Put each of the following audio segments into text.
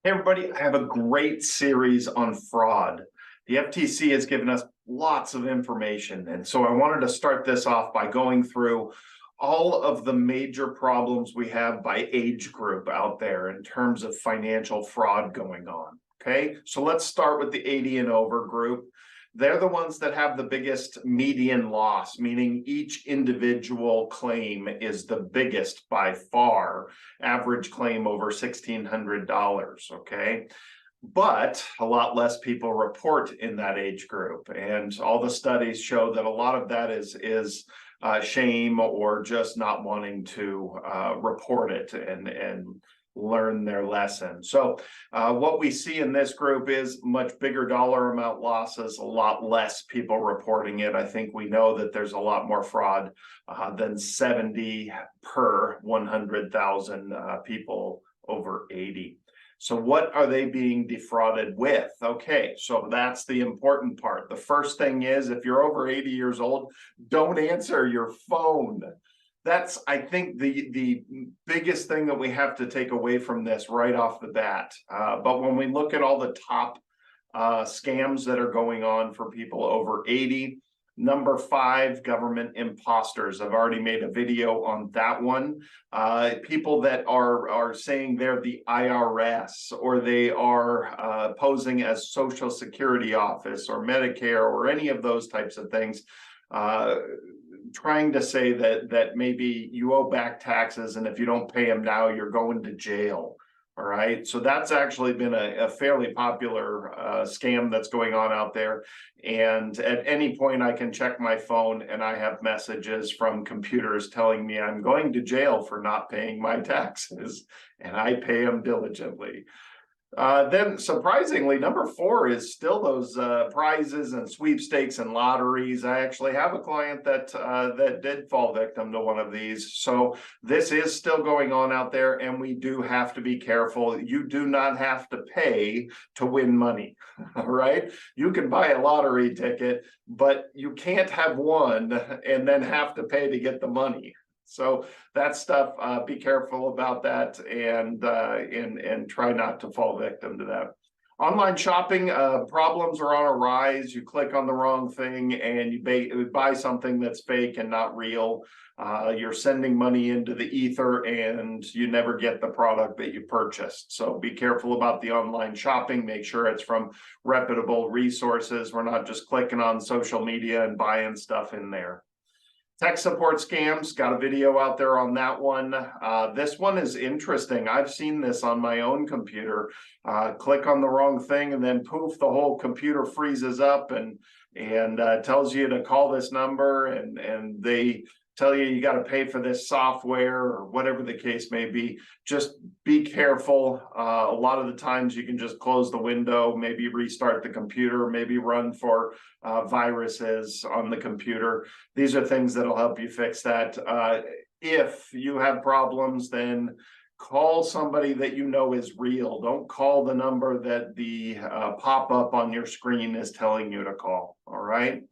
Hey everybody, I have a great series on fraud. The FTC has given us lots of information, and so I wanted to start this off by going through all of the major problems we have by age group out there in terms of financial fraud going on. Okay, so let's start with the 80 and over group. They're the ones that have the biggest median loss, meaning each individual claim is the biggest by far, average claim over $1,600, okay? But a lot less people report in that age group. And all the studies show that a lot of that is shame or just not wanting to report it and learn their lesson. So what we see in this group is much bigger dollar amount losses, a lot less people reporting it. I think we know that there's a lot more fraud than 70 per 100,000 people over 80. So what are they being defrauded with? Okay, so that's the important part. The first thing is, if you're over 80 years old, don't answer your phone. That's, I think, the biggest thing that we have to take away from this right off the bat. But when we look at all the top scams that are going on for people over 80, number 5, government imposters. I've already made a video on that one. People that are saying they're the IRS, or they are posing as Social Security Office or Medicare or any of those types of things. Trying to say that maybe you owe back taxes, and if you don't pay them now, you're going to jail. All right, so that's actually been a fairly popular scam that's going on out there. And at any point, I can check my phone, and I have messages from computers telling me I'm going to jail for not paying my taxes, and I pay them diligently. Then surprisingly, number 4 is still those prizes and sweepstakes and lotteries. I actually have a client that did fall victim to one of these. So this is still going on out there, and we do have to be careful. You do not have to pay to win money. All right, you can buy a lottery ticket, but you can't have one and then have to pay to get the money. So that stuff, be careful about that, and try not to fall victim to that. Online shopping problems are on a rise. You click on the wrong thing and you buy something that's fake and not real. You're sending money into the ether and you never get the product that you purchased. So be careful about the online shopping. Make sure it's from reputable resources. We're not just clicking on social media and buying stuff in there. Tech support scams, got a video out there on that one. This one is interesting. I've seen this on my own computer. Click on the wrong thing and then poof, the whole computer freezes up and tells you to call this number, and they tell you you got to pay for this software or whatever the case may be. Just be careful. A lot of the times you can just close the window, maybe restart the computer, maybe run for viruses on the computer. These are things that'll help you fix that. If you have problems, then call somebody that you know is real. Don't call the number that the pop-up on your screen is telling you to call. All right.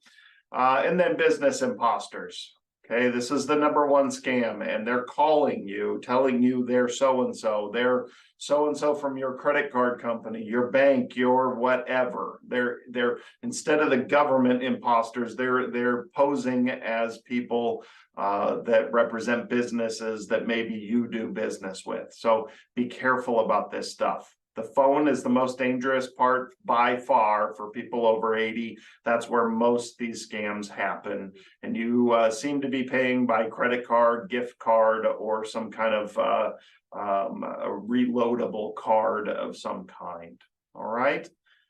And then business imposters. Okay, this is the number 1 scam, and they're calling you, telling you they're so-and-so. They're so-and-so from your credit card company, your bank, your whatever. They're instead of the government imposters, they're posing as people that represent businesses that maybe you do business with. So be careful about this stuff. The phone is the most dangerous part by far for people over 80. That's where most of these scams happen. And you seem to be paying by credit card, gift card, or some kind of a reloadable card of some kind. All right.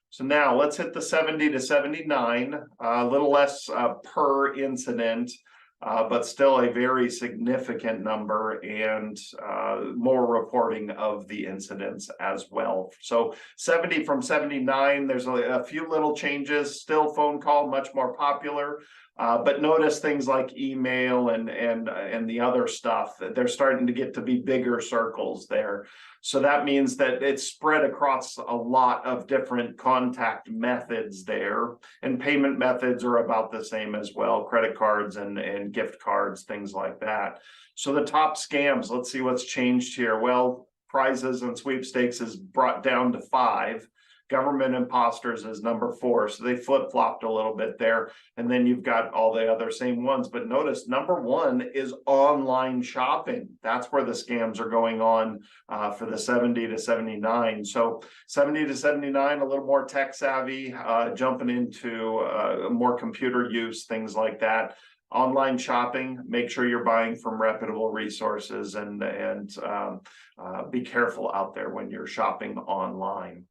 So now let's hit the 70 to 79, a little less per incident. But still a very significant number, and more reporting of the incidents as well. So 70 from 79, there's a few little changes. Still phone call, much more popular. But notice things like email and the other stuff, that they're starting to get to be bigger circles there. So that means that it's spread across a lot of different contact methods there, and payment methods are about the same as well, credit cards and gift cards, things like that. So the top scams, let's see what's changed here. Well, prizes and sweepstakes is brought down to 5. Government imposters is number 4. So they flip-flopped a little bit there. And then you've got all the other same ones. But notice number 1 is online shopping. That's where the scams are going on for the 70 to 79. So 70 to 79, a little more tech savvy, jumping into more computer use, things like that. Online shopping, make sure you're buying from reputable resources, and be careful out there when you're shopping online.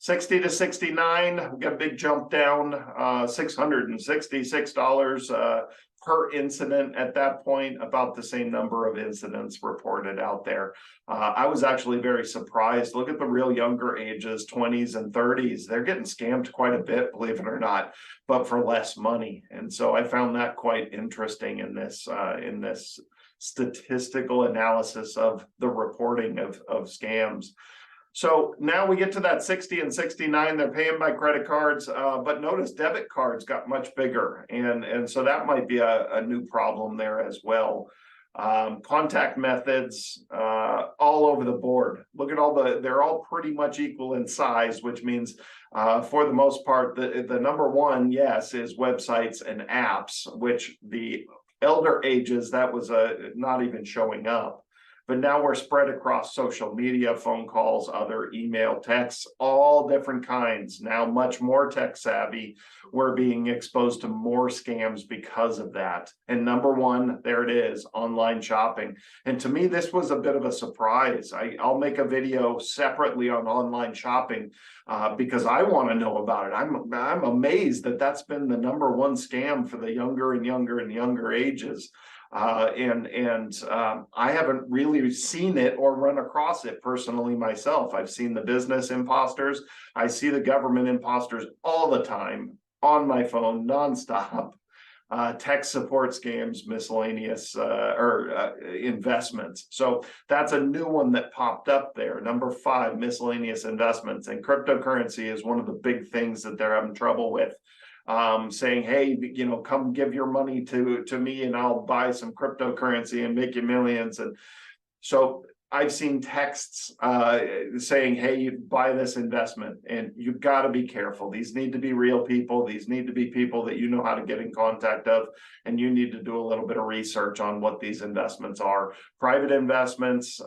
60 to 69, we got a big jump down, $666 per incident at that point, about the same number of incidents reported out there. I was actually very surprised. Look at the real younger ages, 20s and 30s. They're getting scammed quite a bit, believe it or not, but for less money. And so I found that quite interesting in this statistical analysis of the reporting of scams. So now we get to that 60 and 69, they're paying by credit cards, but notice debit cards got much bigger. And so that might be a new problem there as well. Contact methods, all over the board. Look at they're all pretty much equal in size, which means for the most part, the number 1, yes, is websites and apps, which the elder ages, that was not even showing up. But now we're spread across social media, phone calls, other email, texts, all different kinds. Now much more tech savvy. We're being exposed to more scams because of that. And number 1, there it is, online shopping. And to me, this was a bit of a surprise. I'll make a video separately on online shopping because I want to know about it. I'm amazed that that's been the number 1 scam for the younger and younger and younger ages. I haven't really seen it or run across it personally myself. I've seen the business imposters. I see the government imposters all the time on my phone, nonstop. Tech support scams, miscellaneous investments. So that's a new one that popped up there. Number 5, miscellaneous investments, and cryptocurrency is one of the big things that they're having trouble with. Saying, hey, come give your money to me and I'll buy some cryptocurrency and make you millions. And so I've seen texts saying, hey, you buy this investment, and you've got to be careful. These need to be real people. These need to be people that you know how to get in contact of, and you need to do a little bit of research on what these investments are. Private investments,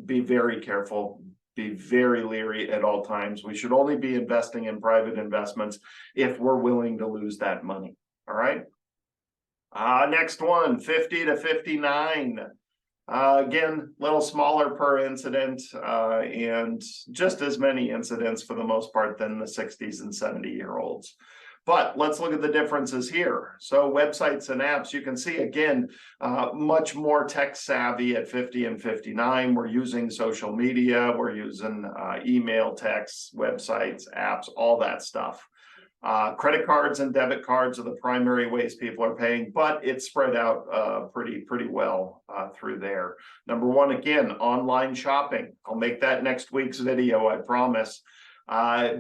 be very careful. Be very leery at all times. We should only be investing in private investments if we're willing to lose that money. All right. Next one, 50 to 59. Again, a little smaller per incident, and just as many incidents for the most part than the 60s and 70-year-olds. But let's look at the differences here. So websites and apps, you can see again, much more tech savvy at 50 and 59. We're using social media, we're using email, texts, websites, apps, all that stuff. Credit cards and debit cards are the primary ways people are paying, but it's spread out pretty well through there. Number 1, again, online shopping. I'll make that next week's video, I promise.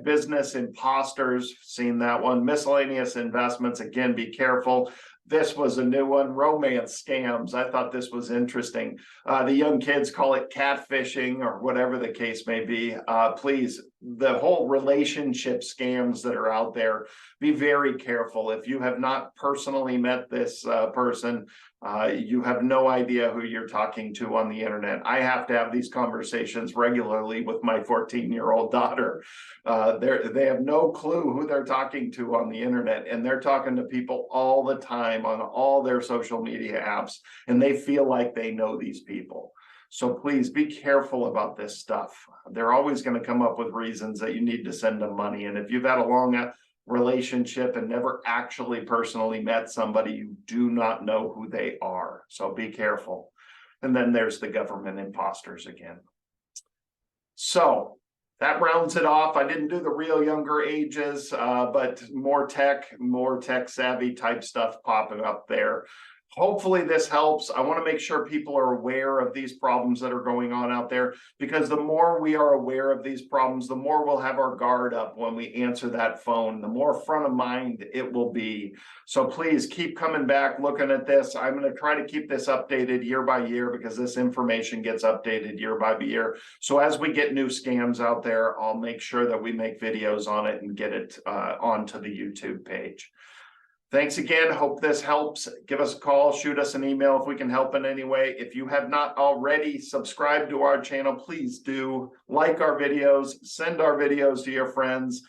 Business imposters, seen that one. Miscellaneous investments, again, be careful. This was a new one, romance scams. I thought this was interesting. The young kids call it catfishing or whatever the case may be. Please, the whole relationship scams that are out there, be very careful. If you have not personally met this person, you have no idea who you're talking to on the internet. I have to have these conversations regularly with my 14-year-old daughter. They have no clue who they're talking to on the internet, and they're talking to people all the time on all their social media apps, and they feel like they know these people. So please be careful about this stuff. They're always going to come up with reasons that you need to send them money. And if you've had a long relationship and never actually personally met somebody, you do not know who they are. So be careful. And then there's the government imposters again. So that rounds it off. I didn't do the real younger ages, but more tech savvy type stuff popping up there. Hopefully this helps. I want to make sure people are aware of these problems that are going on out there, because the more we are aware of these problems, the more we'll have our guard up when we answer that phone, the more front of mind it will be. So please keep coming back, looking at this. I'm going to try to keep this updated year by year, because this information gets updated year by year. So as we get new scams out there, I'll make sure that we make videos on it and get it onto the YouTube page. Thanks again. Hope this helps. Give us a call, shoot us an email if we can help in any way. If you have not already subscribed to our channel, please do. Like our videos, send our videos to your friends.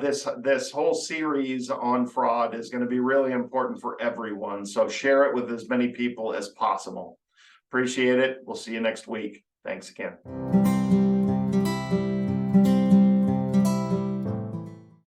This whole series on fraud is going to be really important for everyone. So share it with as many people as possible. Appreciate it. We'll see you next week. Thanks again.